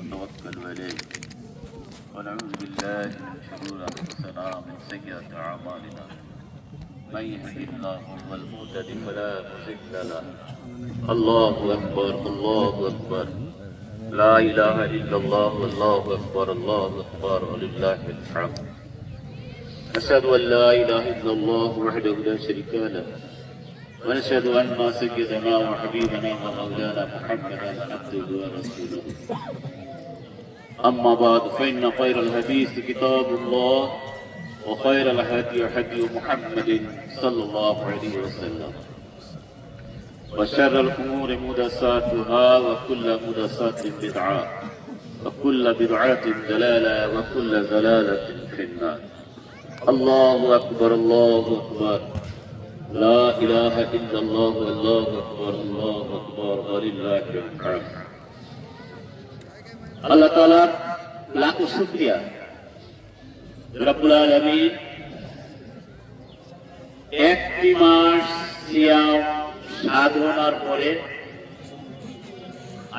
ونتوكل عليه ونعوذ بالله من شرور أنفسنا ومن سيئات أعمالنا من يهده الله فهو المهتدي فلا مضل له الله أكبر الله أكبر لا إله إلا الله والله أكبر الله أكبر ولله الحمد أشهد أن لا إله إلا الله وحده لا شريك له ونشهد أن سيدنا وحبيبنا ومولانا محمدا عبده ورسوله أما بعد فإن خير الحديث كتاب الله وخير الهدي هدي محمد صلى الله عليه وسلم وشر الأمور محدثاتها وكل محدثات بدعة وكل بدعة ضلالة وكل ضلالة في النار الله أكبر الله أكبر لا إله إلا الله والله أكبر الله أكبر ولله الحمد আল্লাহ তাআলার লাখো শুকরিয়া রব্বুল আলামিন একটি মাস সিয়াম সাধনার পরে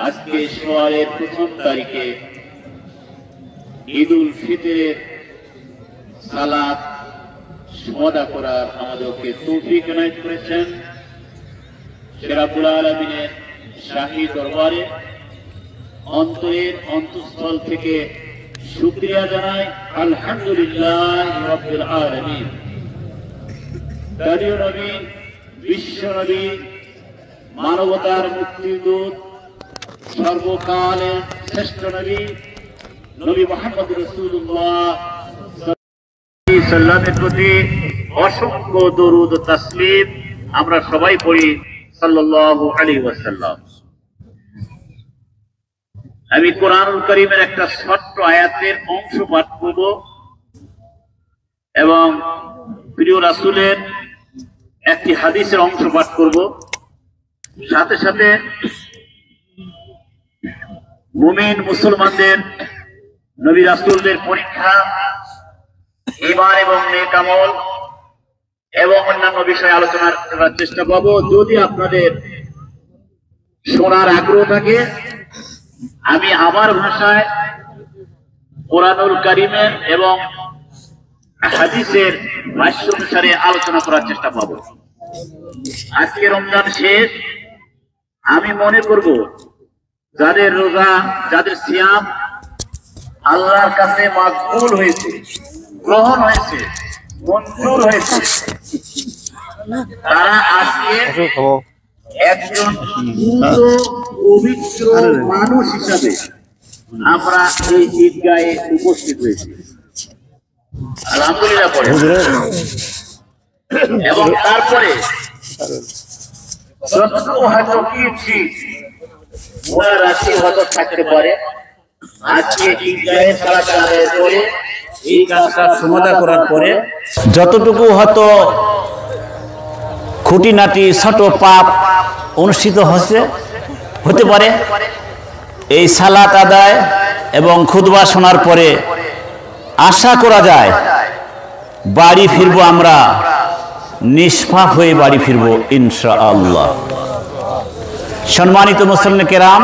আজকে শাওয়ালের প্রথম তারিখে ঈদুল ফিতরের সালাত সমাদা করার আমাদেরকে তৌফিক এনায়েত করেছেন। রব্বুল আলামিনের শাহী দরবারে অন্তরের অন্তঃস্থল থেকে শুকরিয়া জানাই আলহামদুলিল্লাহ রাব্বিল আলামিন। প্রিয় নবী, বিশ্ব নবী, মানবতার মুক্তিদূত, সর্বকালের শ্রেষ্ঠ নবী নবী মুহাম্মদ রাসূলুল্লাহ সাল্লামের প্রতি অসংখ্য দরুদ ও তাসলিম আমরা সবাই পড়ি সাল্লাল্লাহু আলাইহি ওয়াসাল্লাম। আমি কোরআনুল কারীমের একটা ছোট্ট আয়াতের অংশ পাঠ করব এবং প্রিয় রাসূলের একটি হাদিসের অংশ পাঠ করব। সাথে সাথে মুমিন মুসলমানদের নবী রাসূলদের পরীক্ষা, ঈমান এবং নেক আমল এবং অন্যান্য বিষয়ে আলোচনা করার চেষ্টা করব। যদি আপনাদের শোনার আগ্রহ থাকে আমি আমার ভাষায় কোরআনুল কারীমের এবং হাদিসের ভাষ্য অনুসারে আলোচনা করার চেষ্টা করব। আজকে রমজান শেষ, আমি মনে করব যাদের রোজা, যাদের সিয়াম আল্লাহর কাছে মাকবুল হয়েছে, গ্রহণ হয়েছে, মঞ্জুর হয়েছে, তারা আজকে একজন পবিত্র মানুষ হিসাবে আমরা এই ঈদগাহে উপস্থিত হয়েছি আলহামদুলিল্লাহ পড়ে। এবং তারপরে হয়তো কিছু রাশি হয়তো থাকতে পারে আজকে ঈদগাহে সালাত আদায়ের পরে এই কাজটা সমাধা করার পরে যতটুকু হয়তো খুঁটিনাটি ছোট পাপ অনুষ্ঠিত হতে পারে, এই সালাত আদায় এবং খুতবা শোনার পরে আশা করা যায় বাড়ি ফিরবো, আমরা নিষ্পাপ হয়ে বাড়ি ফিরবো ইনশাআল্লাহ। সম্মানিত মুসলিম কেরাম,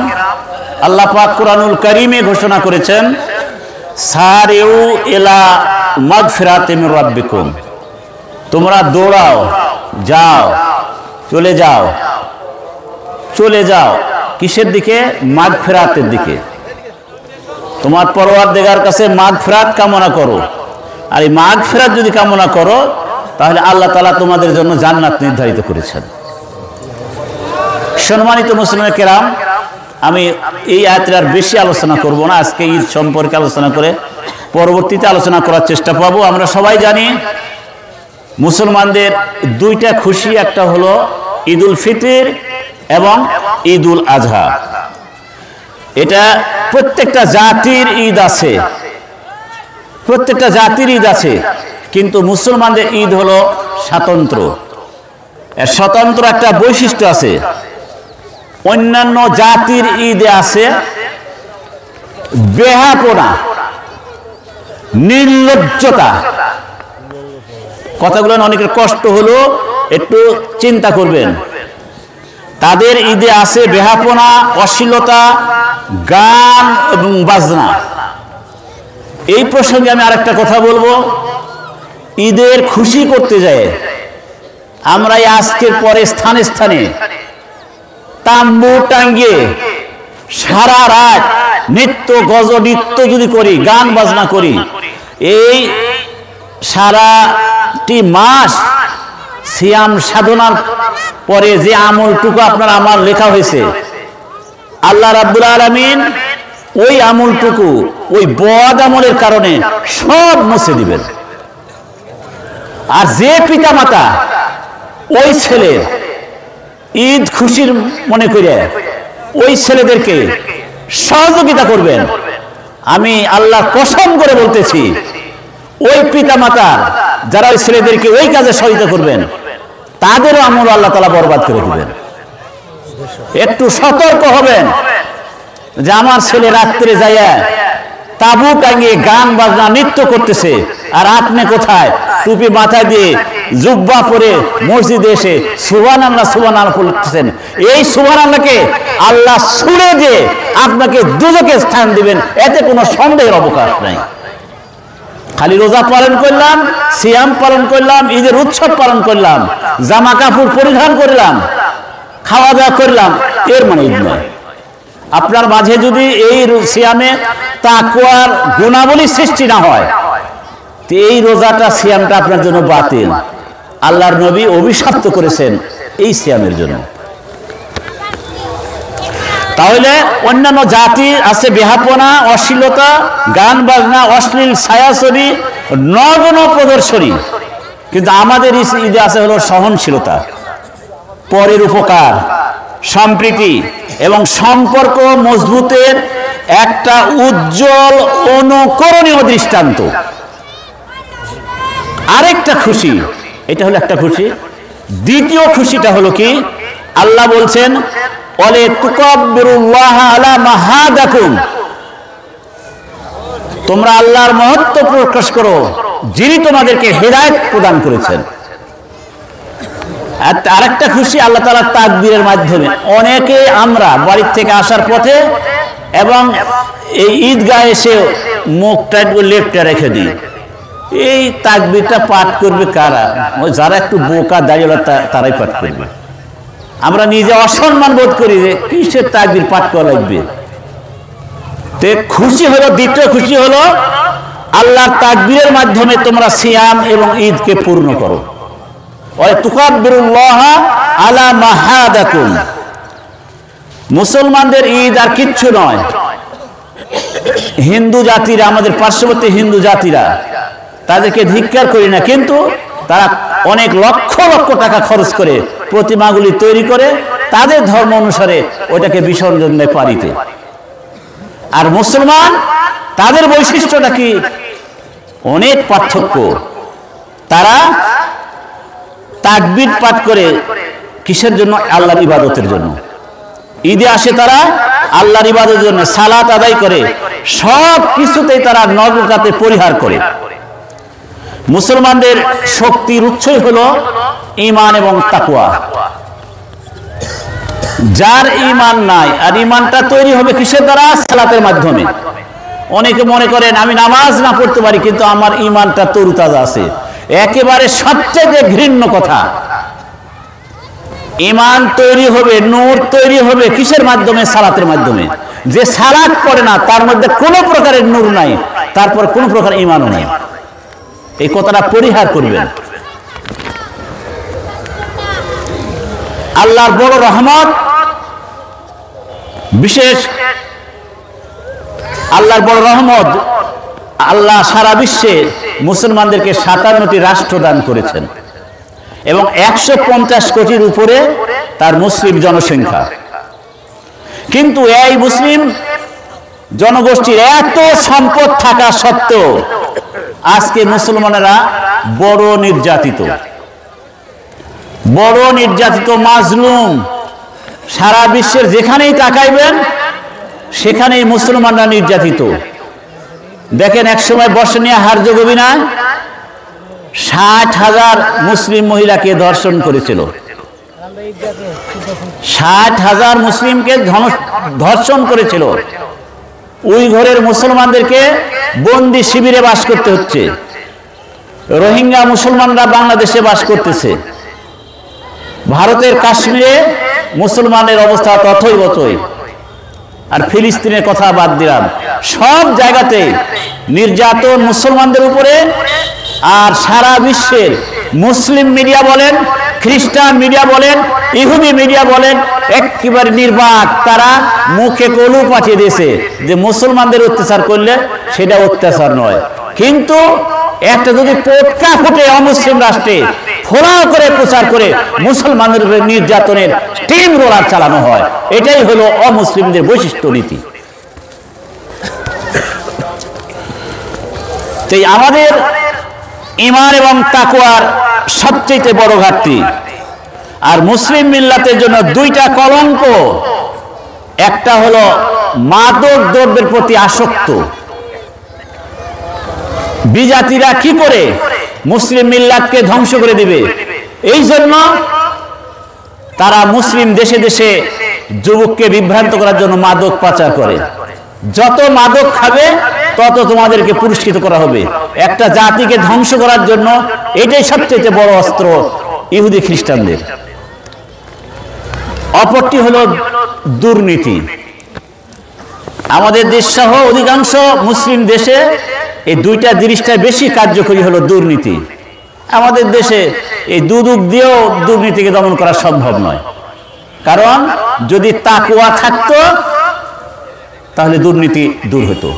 আল্লাহ পাক কোরআনুল কারীমে ঘোষণা করেছেন সারিউ ইলা মাগফিরাতিন মির রাব্বিকুম, তোমরা দৌড়াও, যাও, চলে যাও কিসের দিকে? মাগফিরাতের দিকে। তোমার পরওয়ারদিগার কাছে মাগফিরাত কামনা করো, আর এই মাগফিরাত যদি কামনা করো তাহলে আল্লাহ তাআলা তোমাদের জন্য জান্নাত নির্ধারিত করেছেন। সম্মানিত মুসলিম কেরাম, আমি এই আয়াতের আর বেশি আলোচনা করব না, আজকে ঈদ সম্পর্কে আলোচনা করে পরবর্তীতে আলোচনা করার চেষ্টা পাবো। আমরা সবাই জানি মুসলমানদের দুইটা খুশি, একটা হলো ঈদুল ফিতর এবং ঈদুল আজহা। এটা প্রত্যেকটা জাতির ঈদ আছে, প্রত্যেকটা জাতির ঈদ আছে, কিন্তু মুসলমানদের ঈদ হলো স্বতন্ত্র। এর স্বতন্ত্র একটা বৈশিষ্ট্য আছে। অন্যান্য জাতির ঈদে আছে বেহাপনা, নির্লজ্জতা। কথাগুলো অনেকের কষ্ট হলো, একটু চিন্তা করবেন। তাদের ঈদে আছে বেহাপনা, অশ্লীলতা, গান এবং বাজনা। এই প্রসঙ্গে আমি আরেকটা কথা বলবো। ঈদের খুশি করতে যায় আমরা এই আজকের পরে স্থানে স্থানে তাম্বু টাঙ্গিয়ে সারা রাত নৃত্য গজ নৃত্য যদি করি, গান বাজনা করি, এই সারাটি মাস সিয়াম সাধনার পরে যে আমলটুকু আপনার আমার লেখা হয়েছে, আল্লাহ রাব্বুল আলামিন ওই আমলটুকু ওই বদ আমলের কারণে সব মুছে দিবেন। আর যে পিতামাতা ওই ছেলের ঈদ খুশির মনে করে ওই ছেলেদেরকে সহযোগিতা করবেন, আমি আল্লাহ কসম করে বলতেছি, ওই পিতামাতা যারা ওই ছেলেদেরকে ওই কাজে সহায়তা করবেন তাদেরও আমল আল্লাহ তাআলা বরবাদ করে দিবেন। একটু সতর্ক হবেন যে আমার ছেলে রাত্রে যাইয়া তাবু টাঙিয়ে গান বাজনা নৃত্য করতেছে, আর আপনি কোথায় টুপি মাথায় দিয়ে জুব্বা পরে মসজিদে এসে সুবহানাল্লাহ সুবহানাল্লাহ বলতেছেন। এই সুবহানাল্লাহকে আল্লাহ ছুঁড়ে দিয়ে আপনাকে দুজকে স্থান দিবেন, এতে কোনো সন্দেহের অবকাশ নাই। খালি রোজা পালন করলাম, সিয়াম পালন করলাম, ঈদের উৎসব পালন করলাম, জামা কাপড় পরিধান করলাম, খাওয়া দাওয়া করলাম, এর মানে ঈদ নয়। আপনার মাঝে যদি এই সিয়ামে তাকওয়ার গুণাবলী সৃষ্টি না হয়, তো এই রোজাটা সিয়ামটা আপনার জন্য বাতিল। আল্লাহর নবী অভিশপ্ত করেছেন এই সিয়ামের জন্য। তাহলে অন্যান্য জাতি আছে বেহাপনা, অশ্লীলতা, গান বাজনা, অশ্লীল ছায়াছবি, নগ্ন প্রদর্শনী, কিন্তু আমাদের ঈদে আছে হলো সহনশীলতা, পরের উপকার, সম্প্রীতি এবং সম্পর্ক মজবুতের একটা উজ্জ্বল অনুকরণীয় দৃষ্টান্ত। আরেকটা খুশি, এটা হলো একটা খুশি। দ্বিতীয় খুশিটা হলো কি, আল্লাহ বলছেন ওয়ালে তুকাব্বিরুল্লাহ আলা মা হাদাকুম, তোমরা আল্লাহর মহত্ব প্রকাশ করো যিনি তোমাদেরকে হেদায়েত প্রদান করেছেন। আরেকটা খুশি আল্লাহ তাআলার তাকবীরের মাধ্যমে। অনেকে আমরা বাড়ির থেকে আসার পথে এবং এই ঈদগাহে এসে মুখটা একটু লেফটে রেখে দিই, এই তাকবীরটা পাঠ করবে কারা? ওই যারা একটু বোকা দাঁড়িয়ে তারাই পাঠ করবে। আমরা নিজে অসম্মান বোধ করি যে কিসের তাকবীর পাঠ করা লাগবে। তো খুশি হলো, দ্বিতীয় খুশি হলো আল্লাহর তাকবীরের মাধ্যমে তোমরা সিয়াম এবং ঈদকে পূর্ণ করো। ওয়া তুকাব্বিরুল্লাহ আলা মা হাদাকুম। মুসলমানদের ঈদ আর কিচ্ছু নয়। হিন্দু জাতিরা, আমাদের পার্শ্ববর্তী হিন্দু জাতিরা, তাদেরকে ধিক্কার করি না, কিন্তু তারা অনেক লক্ষ লক্ষ টাকা খরচ করে প্রতিমাগুলি তৈরি করে তাদের ধর্ম অনুসারে ওটাকে বিসর্জন দেয় পানিতে। আর মুসলমান, তাদের বৈশিষ্ট্যটা কি? অনেক পার্থক্য। তারা তাকবীর পাঠ করে কিসের জন্য? আল্লাহর ইবাদতের জন্য। ঈদে আসে তারা আল্লাহর ইবাদতের জন্য, সালাত আদায় করে, সব কিছুতেই তারা নরকাতে পরিহার করে। মুসলমানদের শক্তির উৎসই হলো ঈমান এবং তাকওয়া। যার ঈমান নাই, আর ঈমানটা তৈরি হবে কিসের দ্বারা? সালাতের মাধ্যমে। অনেকে মনে করেন আমি নামাজ না পড়তে পারি কিন্তু আমার ঈমানটা তরুতাজা আছে। একেবারে সবচেয়ে ঘৃণ্য কথা। ঈমান তৈরি হবে, নূর তৈরি হবে কিসের মাধ্যমে? সালাতের মাধ্যমে। যে সালাত পড়ে না তার মধ্যে কোনো প্রকারের নূর নাই, তারপর কোনো প্রকার ঈমানও নাই। এই কথাটা পরিহার করবেন। আল্লাহর বড় রহমত, বিশেষ আল্লাহর বড় রহমত, আল্লাহ সারা বিশ্বে মুসলমানদেরকে 57টি রাষ্ট্র দান করেছেন এবং 150 কোটির উপরে তার মুসলিম জনসংখ্যা। কিন্তু এই মুসলিম জনগোষ্ঠীর এত সম্পদ থাকা সত্ত্বেও আজকে মুসলমানেরা বড় নির্যাতিত, মাজলুম। সারা বিশ্বের যেখানেই তাকাইবেন সেখানেই মুসলমানরা নির্যাতিত। দেখেন, একসময় বসনিয়া হার্জেগোভিনায় 60,000 মুসলিম মহিলাকে ধর্ষণ করেছিল। 60,000 মুসলিমকে ধর্ষণ করেছিল। উইঘরের মুসলমানদেরকে বন্দি শিবিরে বাস করতে হচ্ছে। রোহিঙ্গা মুসলমানরা বাংলাদেশে বাস করতেছে। ভারতের কাশ্মীরে মুসলমানের অবস্থা তথৈবতই। আর ফিলিস্তিনের কথা বাদ দিলাম, সব জায়গাতে নির্যাতন মুসলমানদের উপরে। আর সারা বিশ্বের মুসলিম মিডিয়া বলেন, খ্রিস্টান মিডিয়া বলেন, ইহুদি মিডিয়া বলেন, একেবারে নির্বাক তারা মুখে কলু পাঠিয়ে দিয়েছে যে মুসলমানদের অত্যাচার করলে সেটা অত্যাচার নয়। কিন্তু একটা যদি পটকা ফুটে অমুসলিম রাষ্ট্রে ফোড়াও করে প্রচার করে মুসলমানদের নির্যাতনের স্টিম রোলার চালানো হয়, এটাই হলো অমুসলিমদের বৈশিষ্ট্য নীতি। তাই আমাদের ঈমান এবং তাকওয়ার সবচেয়ে বড় ঘাটতি। আর মুসলিম মিল্লাতের জন্য দুইটা কলঙ্ক, একটা হলো মাদক দ্রব্যের প্রতি আসক্ত। বিজাতিরা কি করে মুসলিম মিল্লাতকে ধ্বংস করে দিবে, এই জন্য তারা মুসলিম দেশে দেশে যুবককে বিভ্রান্ত করার জন্য মাদক পাচার করে। যত মাদক খাবে তত তোমাদেরকে পুরস্কৃত করা হবে। একটা জাতিকে ধ্বংস করার জন্য এটাই সবচেয়ে বড় অস্ত্র ইহুদি খ্রিস্টানদের। অপরটি হলো দুর্নীতি। আমাদের দেশ সহ অধিকাংশ মুসলিম দেশে এই দুইটা জিনিসটা বেশি কার্যকরী হলো দুর্নীতি। আমাদের দেশে এই দুদক দিয়েও দুর্নীতিকে দমন করা সম্ভব নয়, কারণ যদি তাকওয়া থাকতো তাহলে দুর্নীতি দূর হতো।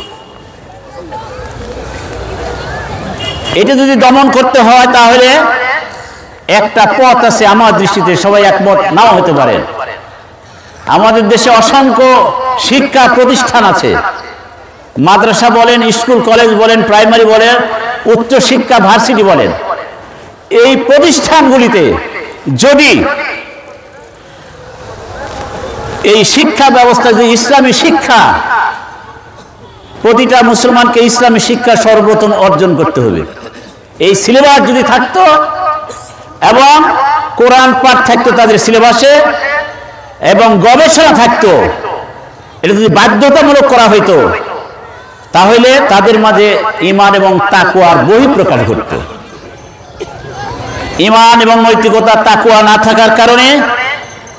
এটা যদি দমন করতে হয় তাহলে একটা পথ আছে, আমার দৃষ্টিতে সবাই একমত নাও হতে পারেন। আমাদের দেশে অসংখ্য শিক্ষা প্রতিষ্ঠান আছে, মাদ্রাসা বলেন, স্কুল কলেজ বলেন, প্রাইমারি বলেন, উচ্চ শিক্ষা ভার্সিটি বলেন। এই প্রতিষ্ঠানগুলিতে যদি এই শিক্ষা ব্যবস্থা, যে ইসলামী শিক্ষা, প্রতিটা মুসলমানকে ইসলামী শিক্ষা সর্বপ্রথম অর্জন করতে হবে। এই সিলেবাস যদি থাকতো এবং কোরআন পাঠ থাকতো তাদের সিলেবাসে এবং গবেষণা থাকতো, এটা যদি বাধ্যতামূলক করা হইতো তাহলে তাদের মাঝে ঈমান এবং তাকওয়ার বহিঃপ্রকাশ ঘটতো। ঈমান এবং নৈতিকতা, তাকওয়া না থাকার কারণে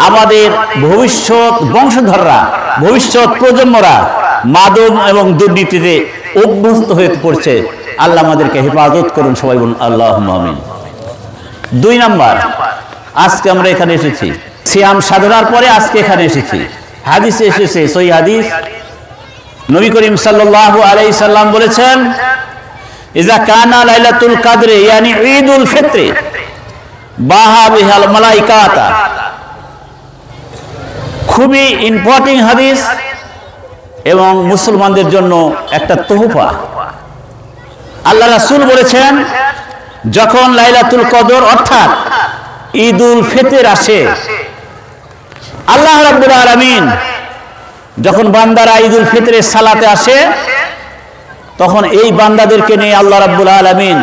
আমাদের ভবিষ্যৎ বংশধররা, ভবিষ্যৎ প্রজন্মরা মাদক এবং দুর্নীতিতে অভ্যস্ত হয়ে পড়ছে। আল্লাহ আমাদেরকে হেফাজত করুন, সবাই বলুন আল্লাহুম্মা আমিন। 2 নাম্বার, আজকে আমরা এখানে এসেছি সিয়াম সাধনার পরে আজকে এখানে এসেছি। হাদিসে এসেছে, সহিহ হাদিস, নবী করিম সাল্লাল্লাহু আলাইহি সাল্লাম বলেছেন, ইজা কানা লাইলাতুল কদর ইয়ানি ঈদুল ফিত্র বাহা বিহাল মালাইকাতা। খুবই ইম্পর্টেন্ট হাদিস এবং মুসলমানদের জন্য একটা তোহফা। আল্লাহ রাসূল বলেছেন, যখন লাইলাতুল কদর অর্থাৎ ঈদুল ফিতর আসে, আল্লাহ রাব্বুল আলামিন যখন বান্দারা ঈদুল ফিতরের সালাতে আসে, তখন এই বান্দাদেরকে নিয়ে আল্লাহ রাব্বুল আলামিন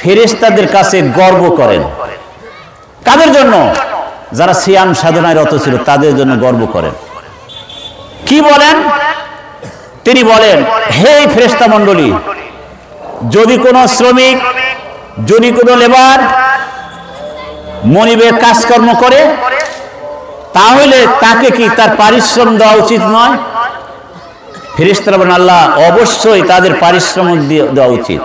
ফেরেশতাদের কাছে গর্ব করেন। কাদের জন্য? যারা সিয়াম সাধনায় রত ছিল তাদের জন্য গর্ব করেন। কি বলেন? তিনি বলেন, হে ফেরেশতা মণ্ডলী, যদি কোনো শ্রমিক, যদি কোনো লেবার মনিবের কাজকর্ম করে, তাহলে তাকে কি তার পারিশ্রম দেওয়া উচিত নয়? ফেরেশতারা বলেন, আল্লাহ, অবশ্যই তাদের পারিশ্রম দেওয়া উচিত।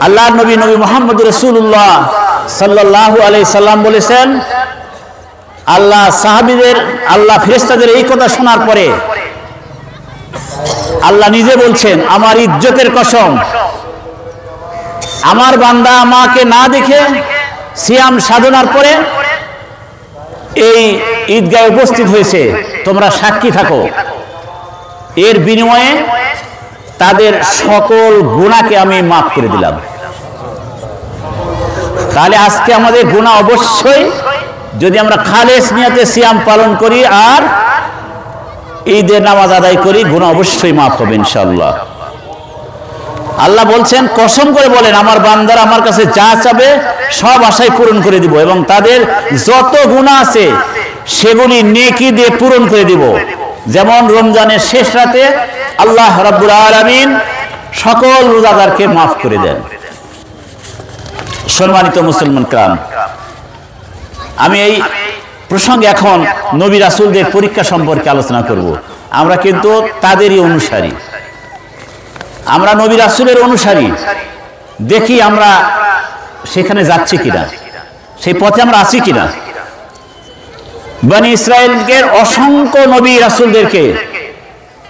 আল্লাহ নবী মুহাম্মদ রাসূলুল্লাহ সাল্লাল্লাহু আলাইহি সাল্লাম বলেছেন, আল্লাহ সাহাবীদের, আল্লাহ ফেরেশতাদের এই কথা শোনার পরে আল্লাহ নিজে বলছেন, আমার ইজ্জতের কসম, আমার বান্দা আমাকে না দেখে সিয়াম সাধনার পরে এই ঈদগাহে উপস্থিত হয়েছে, তোমরা সাক্ষী থাকো। এর বিনিময়ে তাদের সকল গুনাহকে আমি মাফ করে দিলাম। তাহলে আজকে আমাদের গুনাহ অবশ্যই, যদি আমরা খালেস নিয়তে সিয়াম পালন করি আর ঈদের নামাজ আদায় করি, গুনাহ অবশ্যই মাফ হবে ইনশাআল্লাহ। আল্লাহ বলছেন, কসম করে বলেন, আমার বান্দারা আমার কাছে যা চাবে সব আশাই পূরণ করে দিব, এবং তাদের যত গুনাহ আছে সেগুলি নেকি দিয়ে পূরণ করে দিব। যেমন রমজানের শেষ রাতে আল্লাহ রাব্বুল আলামিন সকল রোজাদারকে মাফ করে দেন। সম্মানিত মুসলমান کرام, আমি এই প্রসঙ্গে এখন নবী রাসূলদের পরীক্ষা সম্পর্কে আলোচনা করব। আমরা কিন্তু তাদেরই অনুসারী, আমরা নবী রাসূলের অনুসারী। দেখি আমরা সেখানে যাচ্ছি কিনা, সেই পথে আমরা আছি কিনা। বনি ইসরায়েলকে অসংখ্য নবী রাসূলদেরকে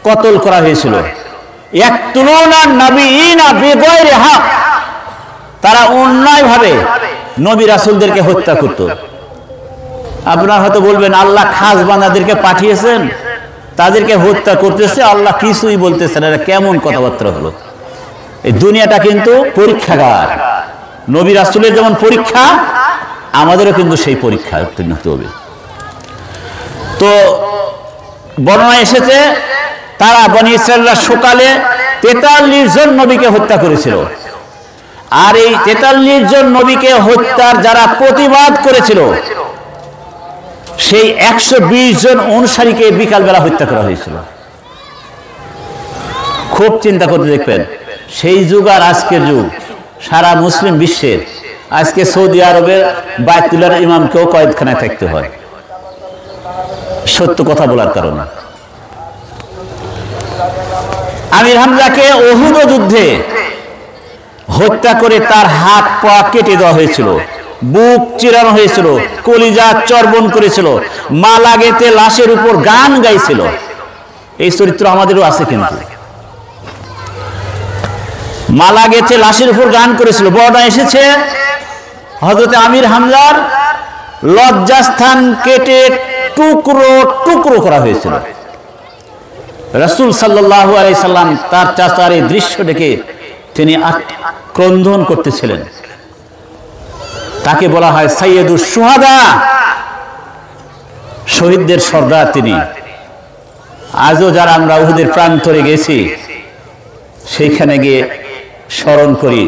কতল করা হয়েছিল। ইয়াকতুলুনা নাবিয়িনা বিগাইরি হক, তারা অন্যায়ভাবে নবী রাসূলদেরকে হত্যা করত। আপনারা হয়তো বলবেন, আল্লাহ খাস বান্দাদেরকে পাঠিয়েছেন, তাদেরকে হত্যা করতেছে, আল্লাহ কিছুই বলতেছেন, এটা কেমন কথাবার্তা হলো। এই দুনিয়াটা কিন্তু পরীক্ষাগার। নবী রাসূলের যেমন পরীক্ষা, আমাদেরও কিন্তু সেই পরীক্ষা উত্তীর্ণ হতে হবে। তো বর্ণনা এসেছে, তারা বনি ইসরায়েলরা সকালে 43 জন নবীকে হত্যা করেছিল, আর এই 43 জন নবীকে হত্যার যারা প্রতিবাদ করেছিল সেই 120 জন অনুসারীকে বিকালবেলা হত্যা করা হয়েছিল। খুব চিন্তা করতে দেখবেন, সেই যুগ আর আজকের যুগ, সারা মুসলিম বিশ্বের, আজকে সৌদি আরবের বায়তুল্লাহর ইমামকেও কয়েদখানায় থাকতে হয় সত্য কথা বলার কারণে। আমির হামজাকে উহুদ যুদ্ধে হত্যা করে তার হাত পা কেটে দেওয়া হয়েছিল, বুক চিরানো হয়েছিল, কলিজা চর্বণ করেছিল, মালা গেঁথে লাশের উপর গান গাইছিল। এই চরিত্র আমাদেরও আছে, কিন্তু মালা গেঁথে লাশের উপর গান করেছিল। বর্ণনা এসেছে, হযরত আমির হামজার লজ্জাস্থান কেটে টুকরো টুকরো করা হয়েছিল। রাসূল সাল্লাল্লাহু আলাইহি সাল্লাম তার চাচার এই দৃশ্য দেখে তিনি ক্রন্দন করতেছিলেন। তাকে বলা হয় সাইয়্যিদুশ শুহাদা, শহীদদের সর্দার তিনি। আজও যারা আমরা উহুদের প্রান্তরে গেছি, সেইখানে গিয়ে স্মরণ করি,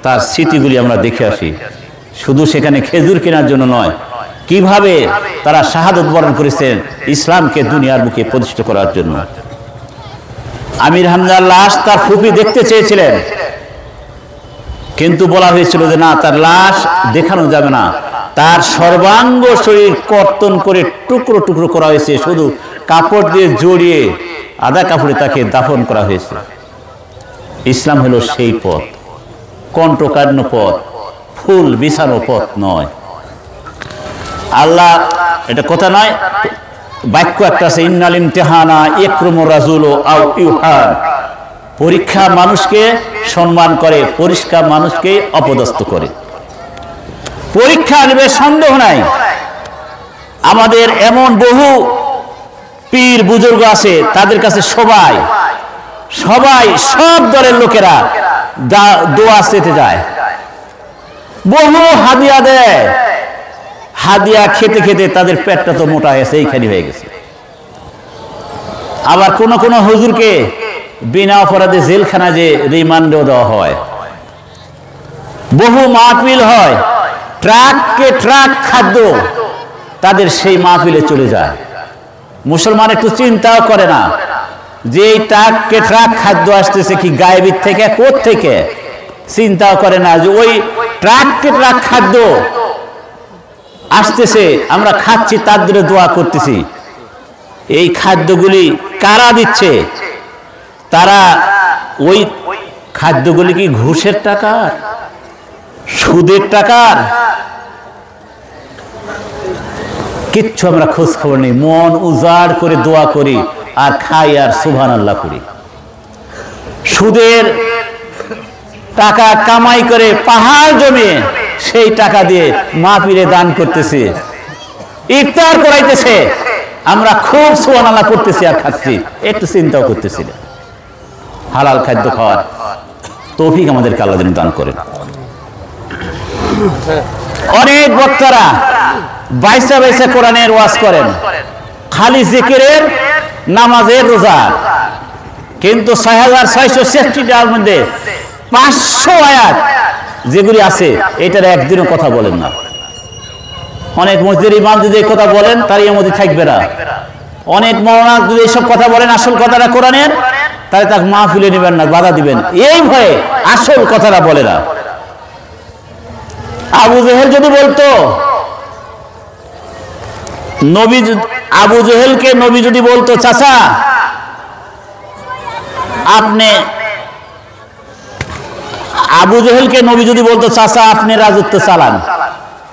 তার স্মৃতিগুলি আমরা দেখে আসি। শুধু সেখানে খেজুর কেনার জন্য নয়, কিভাবে তারা শাহাদত বরণ করেছেন ইসলামকে দুনিয়ার বুকে প্রতিষ্ঠা করার জন্য। আমির হামজার লাশ তার ফুফি দেখতে চেয়েছিলেন, কিন্তু বলা হয়েছিল যে না, তার লাশ দেখানো যাবে না। তার সর্বাঙ্গ শরীর কর্তন করে টুকরো টুকরো করা হয়েছে, শুধু কাপড় দিয়ে জড়িয়ে আধা কাপড়ে তাকে দাফন করা হয়েছে। ইসলাম হলো সেই পথ, কণ্ঠকাঠিন্য পথ, ফুল বিছানো পথ নয়। আল্লাহ, এটা কথা নয়, বাক্য একটা আছে, ইন্নাল ইমতিহানা ইয়াকরুমুর রাজুলু আও ইউহান। পরীক্ষা মানুষকে সম্মান করে, পরিষ্কার মানুষকে অপদস্থ করে। পরীক্ষা নেবে, সন্দেহ নাই। আমাদের এমন বহু পীর বুজুর্গ আছে, তাদের কাছে সবাই সব দলের লোকেরা দোয়া চেতে যায়, বহু হাদিয়া দেয়। হাদিয়া খেতে খেতে তাদের পেটটা তো মোটা হয়েছে, এইখানে হয়ে গেছে। আবার কোন কোন হুজুরকে বিনা অপরাধে জেলখানায় যে রিমান্ডও দেওয়া হয়। বহু মাহফিল হয়, ট্রাককে ট্রাক খাদ্য তাদের সেই মাহফিলে চলে যায়। মুসলমান একটু চিন্তাও করে না যে এই ট্রাককে ট্রাক খাদ্য আসতেছে কি গায়েবীর থেকে, কোথ থেকে, চিন্তাও করে না যে ওই ট্রাককে ট্রাক খাদ্য আসতেছে, আমরা খাচ্ছি, তার জন্য দোয়া করতেছি। এই খাদ্যগুলি কারা দিচ্ছে? তারা ওই খাদ্যগুলি কি ঘুষের টাকার, সুদের টাকার? কিচ্ছু আমরা খোঁজ খবর নেই। মন উজাড় করে দোয়া করি আর খাই আর সুবহানাল্লাহ করি। সুদের টাকা কামাই করে পাহাড় জমিয়ে সেই টাকা দিয়ে মাহফিলে দান করতেছে, ইফতার করাইতেছে, আমরা খুব সুবহানাল্লাহ করতেছি আর খাচ্ছি, একটু চিন্তাও করতেছি না। হালাল খাদ্য খাওয়ার তৌফিক আমাদেরকে আল্লাহ যেন দান করেন। অনেক বক্তারা বাইসা বাইসা কোরআনের ওয়াজ করেন, খালি জিকিরের, নামাজের, রোজার, কিন্তু ৬৬৬৬টার মধ্যে 500 আয়াত যেগুলি আছে এটার একদিনও কথা বলেন না। অনেক মসজিদের ইমাম যদি এই কথা বলেন তার এর মধ্যে থাকবে না। অনেক মাওলানা যদি এইসব কথা বলেন আসল কথাটা কোরআনের, তাহলে তাকে মাহফিলে নেবেন না, বাধা দিবেন, এই ভয়ে আসল কথাটা বলে না। আবু জেহেল যদি বলতো, নবী আবু জেহেলকে নবী যদি বলতো, চাচা আপনি, আবু জেহেলকে নবী যদি বলতো, চাচা আপনি রাজত্ব চালান,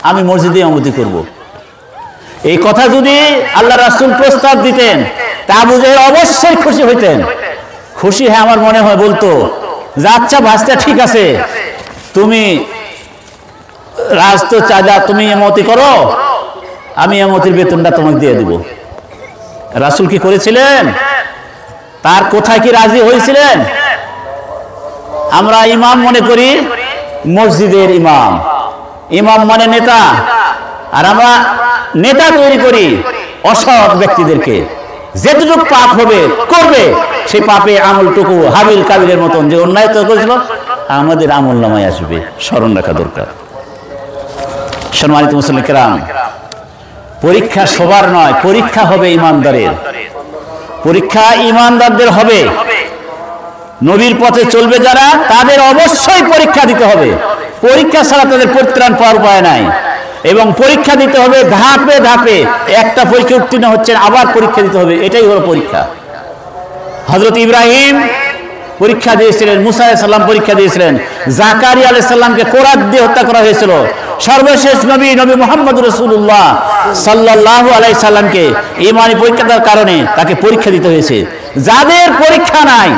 আমি মসজিদে ইমামতি করব, এই কথা যদি আল্লাহ রাসূল প্রস্তাব দিতেন তা আবু জেহেল অবশ্যই খুশি হইতেন। খুশি হ্যাঁ আমার মনে হয় বলতো যে আচ্ছা ভাস্তা ঠিক আছে, তুমি রাজত্ব চাঁদা তুমি ইমামতি করো, আমি ইমামতির বেতনটা তোমাকে দিয়ে দেব। রাসূল কি করেছিলেন? তার কোথায় কি রাজি হয়েছিলেন? আমরা ইমাম মনে করি মসজিদের ইমাম, ইমাম মানে নেতা, আর আমরা নেতা তৈরি করি অসৎ ব্যক্তিদেরকে। যেটুকু পাপ হবে করবে, সেই পাপে আমলটুকু হাবিল কাবিলের মতন যে অন্যায় তো করেছিল আমাদের আমল নামায় আসবে, স্মরণ রাখা দরকার। সম্মানিত মুসলিম কিরাম, পরীক্ষা সবার নয়, পরীক্ষা হবে ইমানদারের, পরীক্ষা ইমানদারদের হবে। নবীর পথে চলবে যারা, তাদের অবশ্যই পরীক্ষা দিতে হবে। পরীক্ষা ছাড়া তাদের পরিত্রাণ পাওয়ার উপায় নাই। এবং পরীক্ষা দিতে হবে ধাপে ধাপে, একটা পরীক্ষা উত্তীর্ণ হচ্ছেন আবার পরীক্ষা দিতে হবে, এটাই হলো পরীক্ষা। হযরত ইব্রাহিম পরীক্ষা দিয়েছিলেন, মুসা আলাইহিস সালাম পরীক্ষা দিয়েছিলেন, জাকারিয়া আলাইহিস সালামকে কোরাত দিয়ে হত্যা করা হয়েছিল, সর্বশেষ নবী নবী মুহাম্মদ রাসূলুল্লাহ সাল্লাল্লাহু আলাইহি সাল্লামকে ঈমানি পরীক্ষার কারণে তাকে পরীক্ষা দিতে হয়েছে। যাদের পরীক্ষা নাই,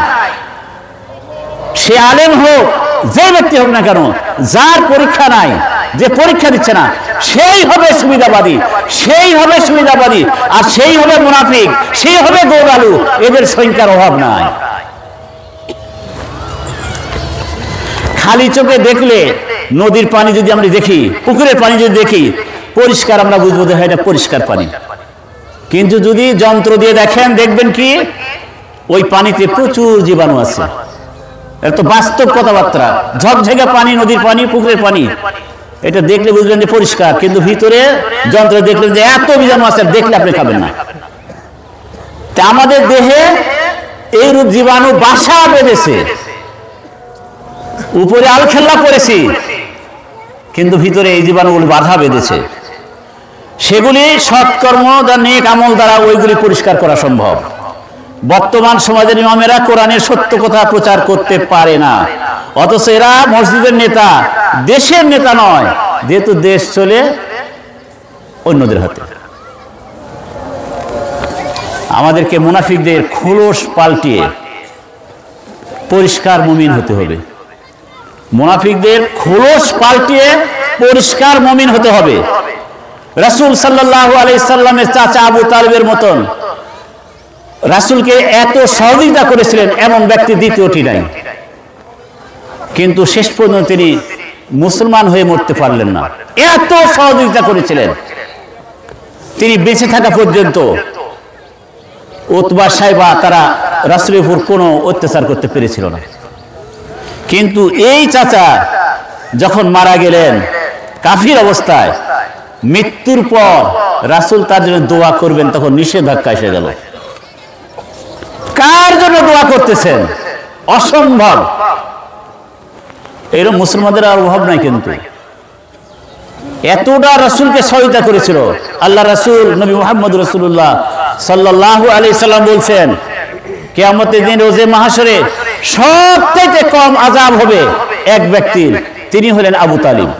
সে আলেম হোক যে ব্যক্তি হোক না কেন, যার পরীক্ষা নাই, যে পরীক্ষা দিচ্ছে না, সেই হবে সুবিধাবাদী, সেই হবে সুবিধাবাদী, আর সেই হবে মুনাফিক, সেই হবে গোলালু। এদের সংখ্যার অভাব নাই। খালি চোখে দেখলে নদীর পানি যদি আমরা দেখি, পুকুরের পানি যদি দেখি পরিষ্কার, আমরা বুঝবো যে এটা পরিষ্কার পানি। কিন্তু যদি যন্ত্র দিয়ে দেখেন, দেখবেন কি ওই পানিতে প্রচুর জীবাণু আছে। এটা তো বাস্তব কথাবার্তা। ঝকঝকে পানি, নদীর পানি, পুকুরের পানি, এটা দেখলে বুঝবেন যে পরিষ্কার, কিন্তু ভিতরে যন্ত্রে দেখলেন যে এত বীজাণু আছে, দেখলে আপনি খাবেন না। তা আমাদের দেহে এইরূপ জীবাণু বাসা বেঁধেছে, উপরে আলখেল্লা করেছি, কিন্তু ভিতরে এই জীবাণুগুলি বাধা বেঁধেছে। সেগুলি সৎকর্ম বা নেক আমল দ্বারা ওইগুলি পরিষ্কার করা সম্ভব। বর্তমান সমাজের ইমামেরা কোরআনের সত্য কথা প্রচার করতে পারে না, অথচ এরা মসজিদের নেতা, দেশের নেতা নয়, যেহেতু দেশ চলে অন্যদের হাতে। আমাদেরকে মুনাফিকদের খোলস পাল্টিয়ে পরিষ্কার মুমিন হতে হবে। মুনাফিকদের খোলস পাল্টিয়ে পরিষ্কার মুমিন হতে হবে। রাসূল সাল্লাল্লাহু আলাইহি সাল্লামের চাচা আবু তালিবের মতন রাসূলকে এত সহযোগিতা করেছিলেন এমন ব্যক্তি দ্বিতীয়টি নাই, কিন্তু শেষ পর্যন্ত তিনি মুসলমান হয়ে মরতে পারলেন না। এত সহযোগিতা করেছিলেন, তিনি বেঁচে থাকা পর্যন্ত উতবা সাইবা তারা রাসূলের উপর কোনো অত্যাচার করতে পেরেছিল না। কিন্তু এই চাচা যখন মারা গেলেন কাফির অবস্থায়, মৃত্যুর পর রাসূল তার জন্য দোয়া করবেন, তখন নিষেধাজ্ঞা এসে গেল। কার জন্য দোয়া করতেছেন? অসম্ভব। এরকম মুসলমানদের আর অভাব নাই, কিন্তু এতটা রাসূলকে সহায়তা করেছিল। আল্লাহ রাসূল নবী মুহাম্মদ রাসূলুল্লাহ সাল্লাল্লাহু আলাইহি সাল্লাম বলছেন, কিয়ামতের দিন রোজে মাহশরে সবথেকে কম আযাব হবে এক ব্যক্তির, তিনি হলেন আবু তালিব।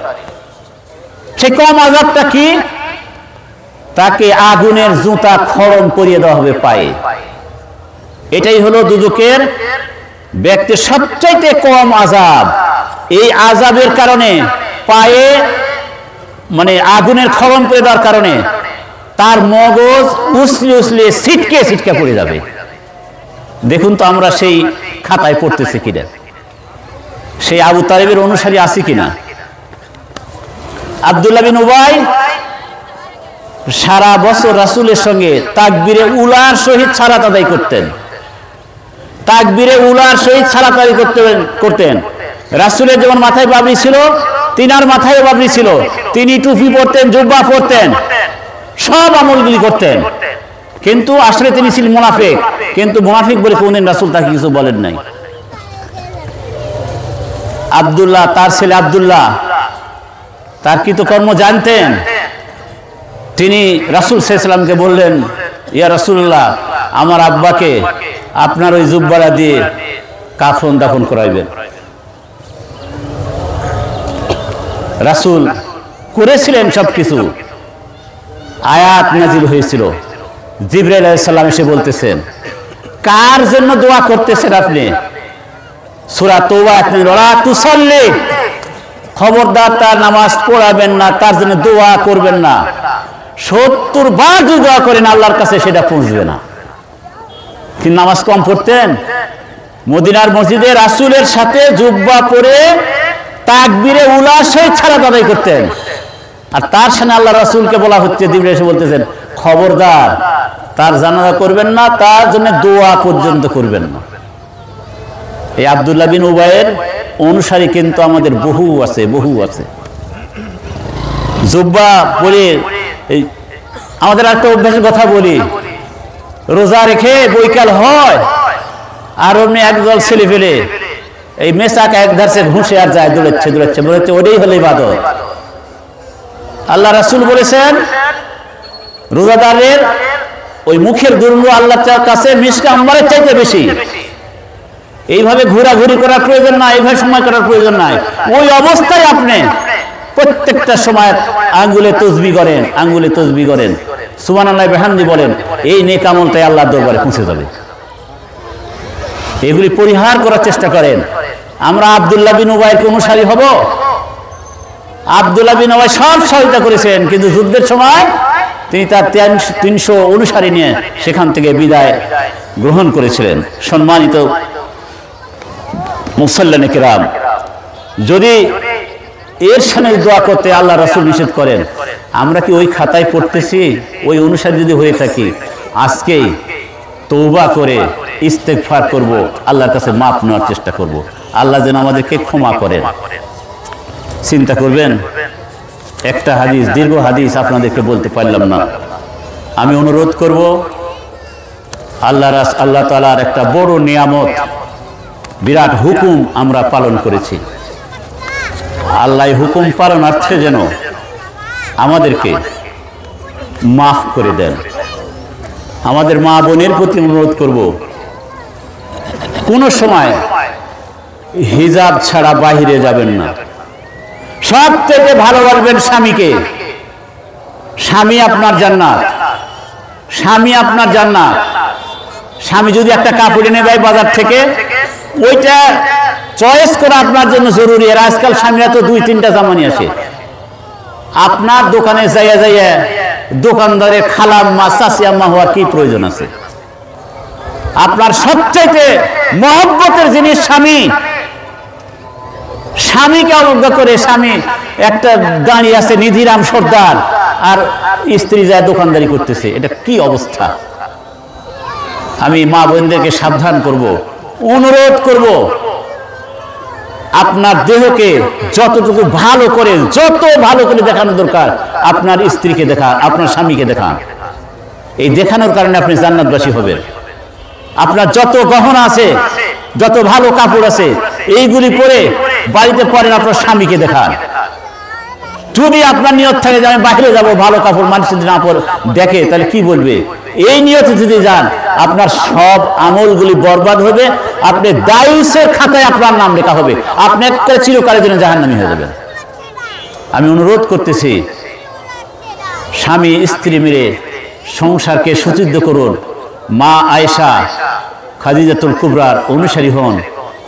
সেই কম আযাবটা কি? তাকে আগুনের জুতা খড়ম পরিয়ে দেওয়া হবে পায়ে। এটাই হলো দুজকের ব্যক্তির সবচাইতে কম আযাব। এই আযাবের কারণে পায়ে মানে আগুনের খড়ম পরিয়ে দেওয়ার কারণে তার মগজ উছলে উছলে ছিটকে ছিটকে পড়ে যাবে। দেখুন তো আমরা সেই খাতায় পড়তেছি কিনা, সেই আবু তালিবের অনুসারী আছি কিনা। আব্দুল্লাহ বিন উবাই সারা বছর রাসূলের সঙ্গে তাকবীরে উলার সহিত সালাত আদায় করতেন, তাকবীরে উলার সহিত সালাত আদায় করতেন। রাসূলের যেমন মাথায় পাগড়ি ছিল, তিনার মাথায় পাগড়ি ছিল, তিনি টুপি পরতেন, জুব্বা পরতেন, সব আমলগুলি করতেন, কিন্তু আসলে তিনি ছিলেন মুনাফিক। কিন্তু মুনাফিক বলে কোনদিন রাসূল তাকে কিছু বলেন নাই। আব্দুল্লাহ, তার ছেলে আব্দুল্লাহ, তার কৃতকর্ম জানতেন। তিনি রাসূল সাল্লাল্লাহু আলাইহি ওয়াসাল্লামকে বললেন, ইয়া রাসূলুল্লাহ, আমার আব্বাকে আপনার ওই জুব্বাটা দিয়ে কাফন দাফন করাইবেন। রাসূল করেছিলেন সবকিছু। আয়াত নাজিল হয়েছিল, জিবরাইল আলাইহিস সালাম এসে বলতেছেন, কার জন্য দোয়া করতেছেন আপনি? সূরা তাওবা ওয়ালা তুসাল্লি, খবরদার তার নামাজ পড়াবেন না, তার জন্য দোয়া করবেন না। 70 বার যদি দোয়া করেন আল্লাহর কাছে সেটা পৌঁছবে না। তিনি নামাজ কম পড়তেন? মদিনার মসজিদে রাসূলের সাথে জুব্বা পরে তাকবীরে উলা সহিত সালাত আদায় করতেন। আর তার সামনে আল্লাহ রাসূলকে বলা হচ্ছে, জিবরাইল এসে বলতেছেন, খবরদার তার জানাজা করবেন না, তার জন্য দোয়া পর্যন্ত করবেন না। এই আব্দুল্লাহ বিন উবাইয়ের অনুসারী কিন্তু আমাদের বহু আছে, বহু আছে। জুব্বা পরে এই আমাদের একটা অভ্যাসের কথা বলি, রোজা রেখে বৈকাল হয় আর অমনি একদল ছেলে ফেলে এই মেসাক এক ধারছে ঘুষে আর যায়, দৌড়াচ্ছে দৌড়াচ্ছে, বলে হচ্ছে ওটাই হলো ইবাদত। আল্লাহ রাসূল বলেছেন, রোজাদারের ওই মুখের দুর্গন্ধ আল্লাহর কাছে মিশকে আম্বারের চাইতে বেশি। এইভাবে ঘোরাঘুরি করার প্রয়োজন নাই, এইভাবে সময় করার প্রয়োজন নাই। ওই অবস্থায় আপনি প্রত্যেকটা সময় আঙ্গুলে তসবিহ করেন, আঙ্গুলে তসবিহ করেন, সুবহানাল্লাহ বিহামদি বলেন, এই নেক আমলটাই আল্লাহর দরবারে পৌঁছে যাবে। এগুলি পরিহার করার চেষ্টা করেন। আমরা আব্দুল্লাহ বিন উবাইয়ের অনুসারী হব? আব্দুল্লাহ বিন উবাই সব সহায়তা করেছেন, কিন্তু যুদ্ধের সময় তিনি তার 300 অনুসারী নিয়ে সেখান থেকে বিদায় গ্রহণ করেছিলেন। সম্মানিত মুসল্লিনে কিরাম, যদি এর সামনে দোয়া করতে আল্লাহ রাসূল নিষেধ করেন, আমরা কি ওই খাতায় পড়তেছি? ওই অনুসারী যদি হয়ে থাকি, আজকেই তওবা করে ইস্তেগফার করব, আল্লাহর কাছে মাপ নেওয়ার চেষ্টা করব, আল্লাহ যেন আমাদেরকে ক্ষমা করেন। চিন্তা করবেন, একটা হাদিস, দীর্ঘ হাদিস আপনাদেরকে বলতে পারলাম না। আমি অনুরোধ করব, আল্লাহ তাআলার একটা বড় নিয়ামত, বিরাট হুকুম আমরা পালন করেছি। আল্লাহ হুকুম পালনার্থে যেন আমাদেরকে মাফ করে দেন। আমাদের মা বোনের প্রতি অনুরোধ করব, কোনো সময় হিজাব ছাড়া বাহিরে যাবেন না। সব থেকে ভালোবাসবেন স্বামীকে। স্বামী আপনার জান্নাত, স্বামী আপনার জান্নাত। স্বামী যদি একটা কাপড় এনে দেয় বাজার থেকে, ওইটা চয়েস করা আপনার জন্য জরুরি। আর আজকাল স্বামীরা তো 2-3টা জামা নিয়ে আসে। আপনার দোকানে যাইয়া যাইয়া দোকানদারে খালাম্মা চাচি আম্মা হওয়ার কি প্রয়োজন আছে? আপনার সবচাইতে মহব্বতের জিনিস স্বামী। স্বামীকে অবজ্ঞা করে, স্বামী একটা দাঁড়িয়ে আছে নিধিরাম সর্দার, আর স্ত্রী যায় দোকানদারি করতেছে, এটা কি অবস্থা? আমি মা বোনদেরকে সাবধান করব, অনুরোধ করব, আপনার দেহকে যতটুকু ভালো করে, যত ভালো করে দেখানো দরকার, আপনার স্ত্রীকে দেখান, আপনার স্বামীকে দেখান। এই দেখানোর কারণে আপনি জান্নাতবাসী হবেন। আপনার যত গহনা আছে, যত ভালো কাপড় আছে, এইগুলি পরে বাড়িতে পরেন, আপনার স্বামীকে দেখান। যদি আপনার নিয়ত থাকে যে আমি বাইরে যাবো, ভালো কাপড় মানুষ যদি না দেখে, তাহলে কি বলবে? এই নিয়তে যদি যান, আপনার সব আমলগুলি বরবাদ হবে। আপনি দায়ুসের খাতায় আপনার নাম লেখা হবে, আপনি একটা চিরকালের জন্য জাহান্নামী হয়ে যাবেন। আমি অনুরোধ করতেছি, স্বামী স্ত্রী মিলে সংসারকে সুচিদ্ধ করুন। মা আয়েশা খাদিজাতুল কুবরার অনুসারী হন।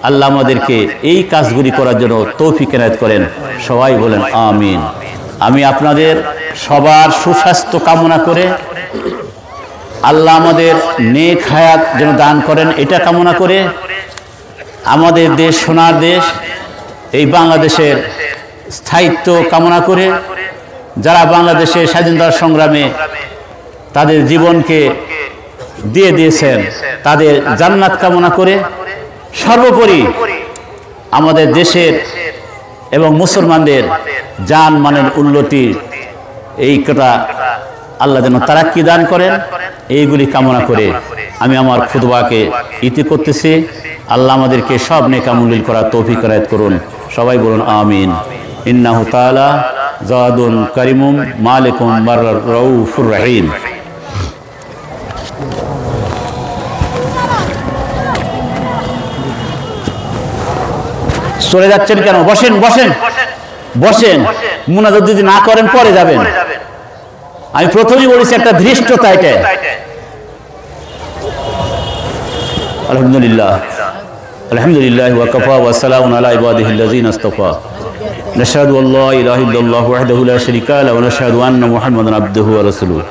আল্লাহ আমাদেরকে এই কাজগুলি করার জন্য তৌফিক এনায়েত করেন। সবাই বলেন আমিন। আমি আপনাদের সবার সুস্বাস্থ্য কামনা করে, আল্লাহ আমাদের নেক হায়াত যেন দান করেন, এটা কামনা করে, আমাদের দেশ সোনার দেশ, এই বাংলাদেশের স্থায়িত্ব কামনা করে, যারা বাংলাদেশের স্বাধীনতা সংগ্রামে তাদের জীবনকে দিয়ে দিয়েছেন, তাদের জান্নাত কামনা করে, সর্বোপরি আমাদের দেশের এবং মুসলমানদের জান মানের উন্নতি এই কথা আল্লাহ যেন তারাক্কি দান করেন, এইগুলি কামনা করে আমি আমার খুতবাকে ইতি করতেছি। আল্লাহ আমাদেরকে সব নেকামুলিল করার তৌফিক ইনায়েত করুন। সবাই বলুন আমিন। ইন্নাহু তাআলা জাদুন কারিমুম মালিকুম বারর রাউফুর রহিম। চলে যাচ্ছেন কেন? বসেন বসেন বসেন। মুনাজাত যদি না করেন পরে যাবেন। আমি প্রথমেই বলেছি একটা ধৃষ্টতা এটা। আলহামদুলিল্লাহ আলহামদুলিল্লাহ ওয়া কাফা ওয়া সালামুন আলা ইবাদিহিল্লাযিনা ইসতাফা। নাশহাদু আল্লা ইলাহা ইল্লাল্লাহু ওয়াহদাহু লা শারীকা লাহু ওয়া নাশহাদু আন্না মুহাম্মাদান আবদুহু ওয়া রাসূলুহু।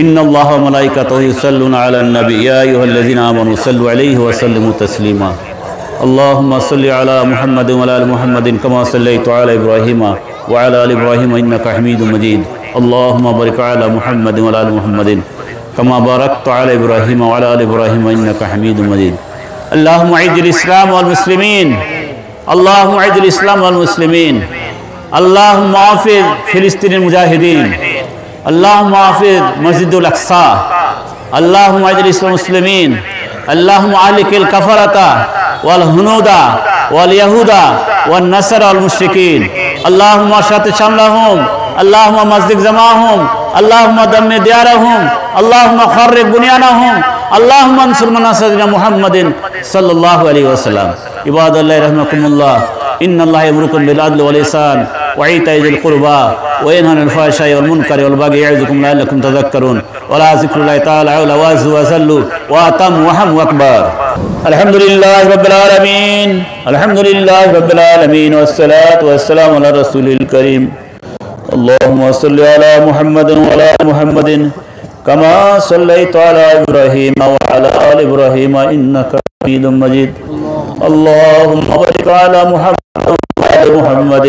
ইন্নাল্লাহা ওয়া মালাইকাতাহু ইউসাল্লুনা আলান নাবী ইয়া আইয়ুহাল্লাযিনা আমানু সাল্লু আলাইহি ওয়া সাল্লিমু তাসলিমা। আল্লাহুম্মা সাল্লি আলা মুহাম্মাদিন ওয়া আলা আলি মুহাম্মাদিন কামা সাল্লাইতা আলা ইব্রাহিমা ওয়া আলা আলি ইব্রাহিমা ইন্নাকা হামিদুম মাজিদ। আল্লাহুম্মা বারিক আলা মুহাম্মাদিন ওয়া আলা আলি মুহাম্মাদিন কামা বারাকতা আলা ইব্রাহিমা ওয়া আলা আলি ইব্রাহিমা ইন্নাকা হামিদুম মাজিদ। اللهم اعز الاسلام والمسلمين اللهم اعز الاسلام والمسلمين اللهم احفظ فلسطين المجاهدين اللهم احفظ مسجد الاقصى اللهم اعز الاسلام والمسلمين اللهم اهلك الكفرة والهنود واليهود والنصارى والمشركين اللهم اشتت شملهم اللهم مزق جماعهم اللهم دمر ديارهم اللهم خرب بنيانهم اللهم انصر من نصر محمد صلى الله عليه وسلم. عباد الله رحمكم الله ان الله يأمركم بالعدل والإحسان وإيتاء ذي القربى وينهى عن الفحشاء والمنكر والبغي يعظكم لعلكم تذكرون ولذكر الله تعالى أعلى وأجل وأتم وأهم وأكبر. الحمد لله رب العالمين الحمد لله رب العالمين والصلاة والسلام على رسول الكريم. اللهم صل على محمد وعلى آل محمد كما صليت على إبراهيم وعلى آل إبراهيم إنك حميد مجيد. اللهم بارك على محمد وعلى آل محمد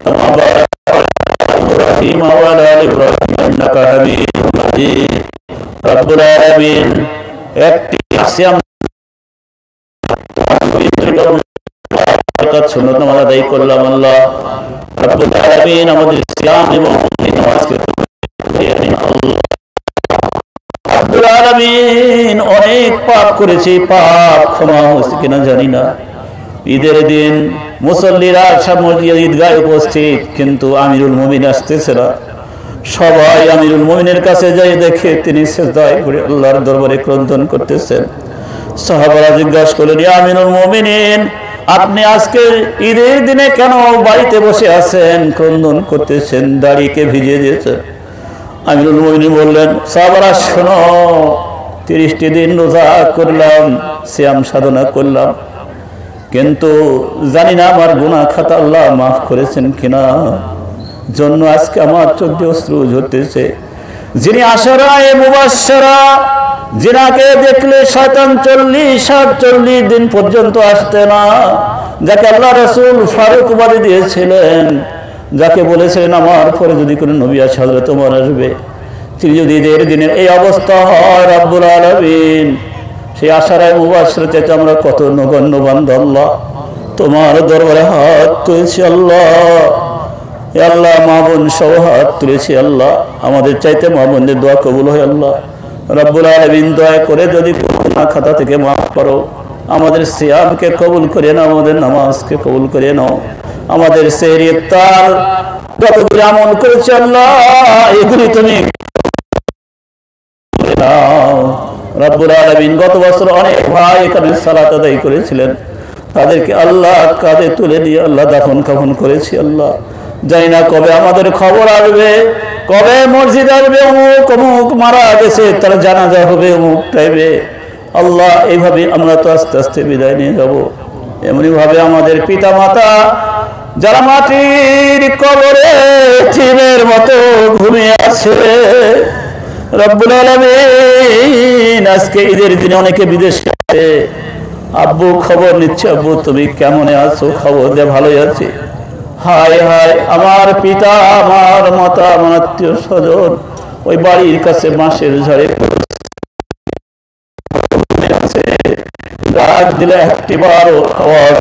كما باركت على إبراهيم وعلى آل إبراهيم إنك حميد مجيد. رب العالمين একটি সিয়াম সুন্নাত নামাজ আদায় করলাম। আল্লাহ রব্বুল আলামিন আমাদের সিয়াম এবং নামাজকে অনেক পাপ করেছি, পাপ ক্ষমা হচ্ছে কিনা জানি না। ঈদের দিন মুসল্লিরা ঈদগাহে উপস্থিত, কিন্তু আমিরুল মুমিন আসতেছে না। সবাই আমিরুল মুমিনের কাছে যাই দেখে তিনি সিজদায় পড়ে আল্লাহর দরবারে ক্রন্দন করতেছেন। সাহাবারা জিজ্ঞাসা করলেন, ইয়া আমিরুল মুমিনিন, আপনি আজকে ঈদের দিনে কেন বাড়িতে বসে আছেন, ক্রন্দন করতেছেন, দাড়িকে ভিজিয়ে দিয়েছেন? আমিরুল মুমিনিন বললেন, সাহাবারা শোনো, 30টি দিন রোজা করলাম, সিয়াম সাধনা করলাম, কিন্তু জানি না আমার গুনাহ খাতা আল্লাহ মাফ করেছেন কিনা, জন্য আজকে আমার চোখে অশ্রু ঝরতেছে। যিনি আশরায়ে মুবাশশারা, যিনাকে দেখলে শয়তান 40-48 দিন পর্যন্ত আসতে না, যাকে আল্লাহ রাসূল ফারুক উপাধি দিয়েছিলেন, যাকে বলেছিলেন আমার পরে যদি কোনো নবী আসে হযরত ওমর আসবে, তিনি যদি ঈদের দিনের এই অবস্থা হয়, রব্বুল আলামিন সেই আশরায়ে মুবাশশারা চাইতে আমরা কত নগণ্য বান্দা। আল্লাহ তোমার দরবারে হাত তুলেছি, আল্লাহ আল্লাহ মা বোন সহ হাত তুলেছি, আল্লাহ আমাদের চাইতে মা বোনদের দোয়া কবুল হয়। আল্লাহ রব্বুল আলামিন দয়া করে যদি গুনাহ খাতা থেকে মাফ করো, আমাদের সিয়ামকে কবুল করে নাও, আমাদের নামাজকে কবুল করে নাও, আমাদের সেহরি ইফতার যতগুলো আমল করেছি আল্লাহ এগুলি তুমি নাও। রব্বুল আলামিন গত বছর অনেক ভাই এখানে সালাত আদায় করেছিলেন, তাদেরকে আল্লাহ কাঁধে তুলে দিয়ে আল্লাহ দাফন কাফন করেছি। আল্লাহ জানি না কবে আমাদের খবর আসবে, কবে মসজিদ আসবে, অমুক অমুক মারা গেছে, তার জানাজা হবে অমুক টাইমে। আল্লাহ এইভাবে আমরা তো আস্তে আস্তে বিদায় নিয়ে যাব। এমনি ভাবে আমাদের পিতা মাতা যারা মাটির কবরে এতিমের মতো ঘুমিয়ে আছে, রব্বুল আলামিন আজকে ঈদের দিনে অনেকে বিদেশে আছে, আব্বু খবর নিচ্ছে, আব্বু তুমি কেমন আছো, খবর দে, ভালোই আছি। হায় হায়, আমার পিতা, আমার মাতা, আমার আত্মীয় স্বজন ওই বাড়ির কাছে বাঁশের ঝাড়ে ডাক দিলে একটিবারও আওয়াজ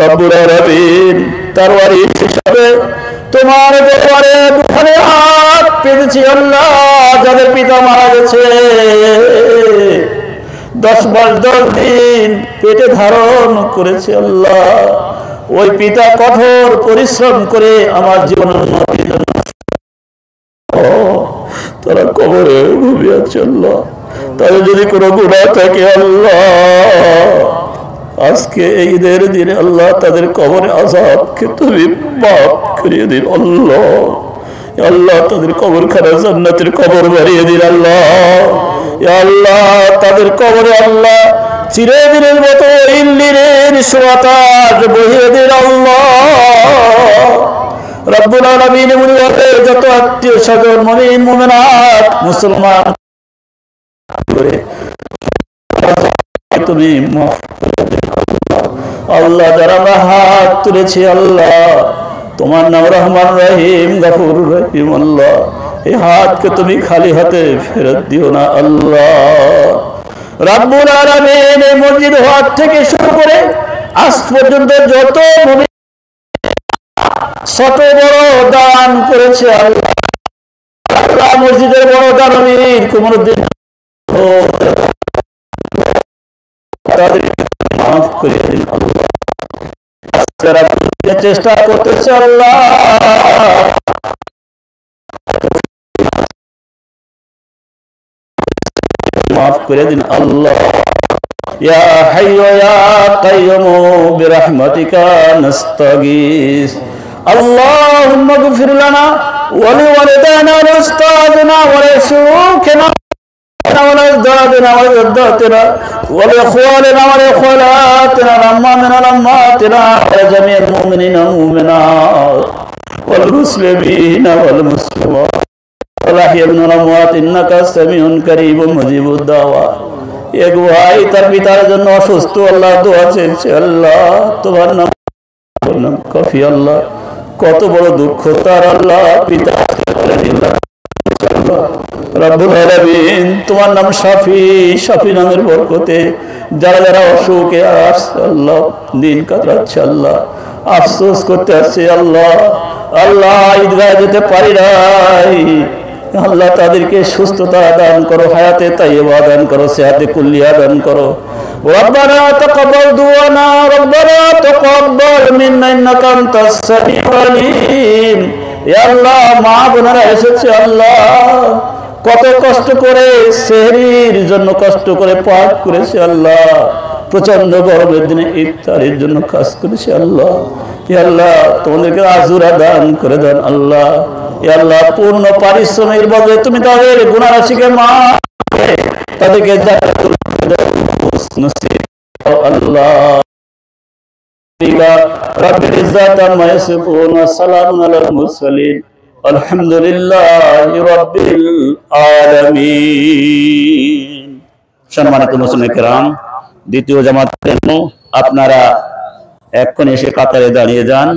রব্বুল আলামিন তার ওয়ারিস হিসাবে তোমার দরবারে দুখানে হাত পেতেছি আল্লাহ। যাদের পিতা মারা গেছে 10 মাস 10 দিন পেটে ধারণ করেছে আল্লাহ, ওই পিতা কঠোর পরিশ্রম করে আমার জীবনের উন্নতির জন্য তারা কবরে ডুবে আছে আল্লাহ। তাদের যদি কোনো গুনাহ থাকে আল্লাহ, আজকে এই ঈদের দিনে আল্লাহ তাদের কবরে আযাবকে তুমি মাফ করিয়ে দিন আল্লাহ। আল্লাহ তাদের কবরখানা জান্নাতের কবর বানিয়ে দিন আল্লাহ। আল্লাহ তাদের কবরে আল্লাহ চিরদিনের মতো ইল্লিনের সুবাতাস বহিয়ে দিন আল্লাহ। রব্বুল আলামিন যত আত্মীয় স্বজন মুমিন মুমিনাত মুসলমান করে তুমি মাফ করে দিন আল্লাহ। যারা আমরা হাত তুলেছি আল্লাহ, তোমার নাম রহমান রহিম গফুর রহিম আল্লাহ, এই হাতকে তুমি খালি হাতে ফেরত দিও না আল্লাহ। রব্বুল আলামিন এই মসজিদ হওয়ার থেকে শুরু করে আজ পর্যন্ত যত মুমিন ছোট বড় দান করেছে আল্লাহ, মসজিদের বড় দানবীর কোমরউদ্দিন মাফ করে দিন আল্লাহ। চেষ্টা করতেছে আল্লাহ, মাফ করে দিন আল্লাহ। ইয়া হাইয়্যু ইয়া কাইয়্যুমু বিরহমাতিকা নাস্তাগীস। اللهم اغفر لنا ولوالدينا ولأستاذنا ولشيوخنا ولأجدادنا ولجداتنا ولإخواننا ولأخواتنا والأمامنا والأماتنا ولجميع المؤمنين والمؤمنات والمسلمين والمسلمات والأحياء من الأموات إنك سميع قريب مجيب الدعوات। এক ভাই তার পিতার জন্য অসুস্থ, আল্লাহ দোয়া চেয়েছে আল্লাহ, তোমার নাম কাফি আল্লাহ। কত বড় দুঃখ তার আল্লাহ, পিতা রব্বুল আলামিন তোমার নাম শাফি, শাফি নামের বরকতে যারা যারা অসুখে আসছে আল্লাহ, দিন কাটাচ্ছে আল্লাহ, আফসোস করতে আসছে আল্লাহ, আল্লাহ ঈদগাহে যেতে পারি নাই আল্লাহ, তাদেরকে সুস্থতা দান করো, হায়াতে তাইয়্যিবা দান করো, সেহাতে কুল্লিয়া দান করো। ربنا تقبل دعانا ربنا تقبل منا انك انت السميع العليم। ইয়া আল্লাহ মা বোনেরা এসেছে আল্লাহ, কত কষ্ট করে সেহরির জন্য কষ্ট করে পাক করেছে আল্লাহ, প্রচন্ড গরমের দিনে ইফতারের জন্য কাজ করেছে আল্লাহ। ইয়া আল্লাহ তোমাদেরকে আজুরা দান করে দেন আল্লাহ। ইয়া আল্লাহ পূর্ণ পারিশ্রমিকের বদলে তুমি তাদের গুনাহ রাশিকে মাফ করে তাদেরকে জান্নাতুল নসিব আল্লাহ। রাব্বিল ইজ্জাতি আম্মা ইয়াসিফুন ওয়া সালামুন আলাল মুরসালিন আলহামদুলিল্লাহি রাব্বিল আলামিন। সম্মানিত মুসলিম কিরাম, দ্বিতীয় জামাতের জন্য আপনারা এক্ষুনি এসে কাতারে দাঁড়িয়ে যান।